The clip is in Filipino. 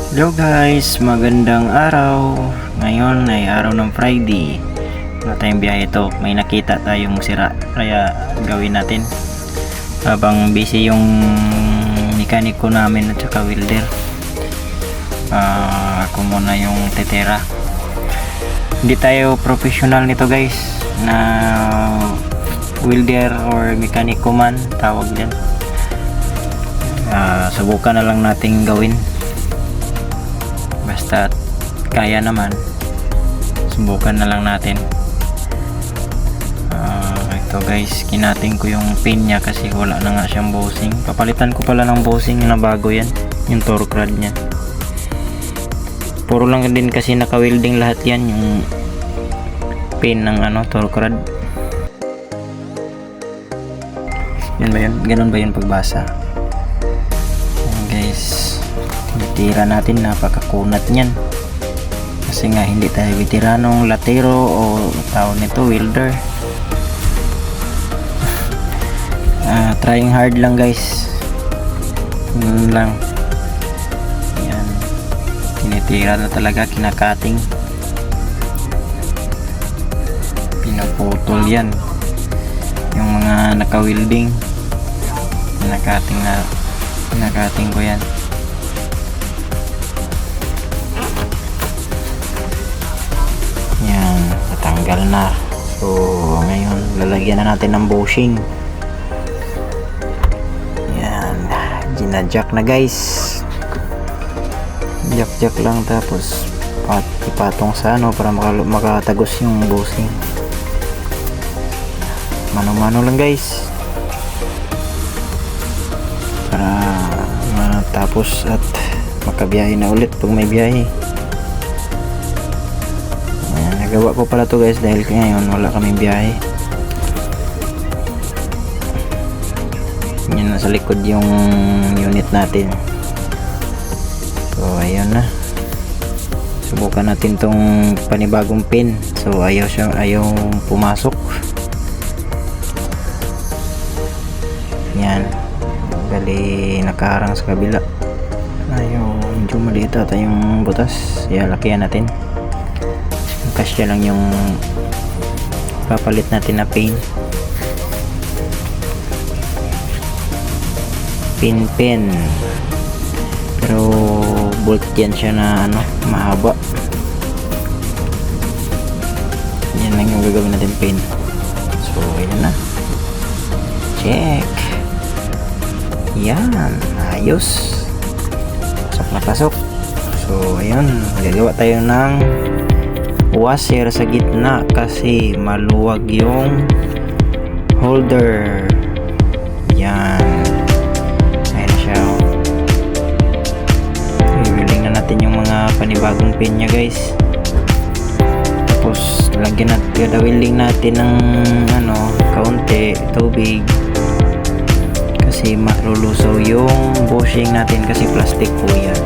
Hello guys, magandang araw. Ngayon ay araw ng Friday. Wala tayong biyahe ito. May nakita tayong sira. Kaya gawin natin. Habang busy yung mekaniko namin at saka welder. Ako muna yung tetera. Hindi tayo professional nito guys. Na welder or mekaniko man tawag dyan. Subukan na lang nating gawin. Basta kaya naman, subukan na lang natin. Ito guys, kinating ko yung pin niya kasi wala na nga siyang bushing. Papalitan ko pala ng bushing na bago yan, yung torque rod niya. Puro lang din kasi naka-welding lahat yan, yung pin ng torque rod. Yun ba yun? Ganun ba yun pagbasa? Ayan guys, tira natin, napakakunat niyan kasi nga hindi tayo veteranong latero o tawag nito welder. Trying hard lang guys, yun lang. Yan, tinitira na talaga, kinakating, pinuputol yan yung mga naka-welding, kinakating ko yan. Yan, natanggal na. So ngayon lalagyan na natin ng bushing. Yan, ginadjak na guys, jack lang, tapos ipatong sa para makatagos yung bushing. Mano-mano lang guys para matapos at makabiyahe na ulit pag may biyahe. Nagawa ko pala to guys dahil ngayon wala kaming biyahe. Yan, nasa likod yung unit natin. So ayun na, subukan natin tong panibagong pin. So ayaw pumasok. Yan, gali nakaharang sa kabila. Ayaw, medyo maliit ata yung butas. Lakihan natin. Kasya lang yung papalit natin na pin. Pero bolt yan siya na mahaba. Yan lang yung gagawin natin pin. So ayan na, check. Yan, ayos, pasok na pasok. So ayun, gagawa tayo ng washer sa gitna kasi maluwag yung holder. Yan, ayan siya. I-welding na natin yung mga panibagong pin nya guys. Tapos lagyan natin, welding natin ng kaunti tubig kasi malulusaw yung bushing natin kasi plastic po yan.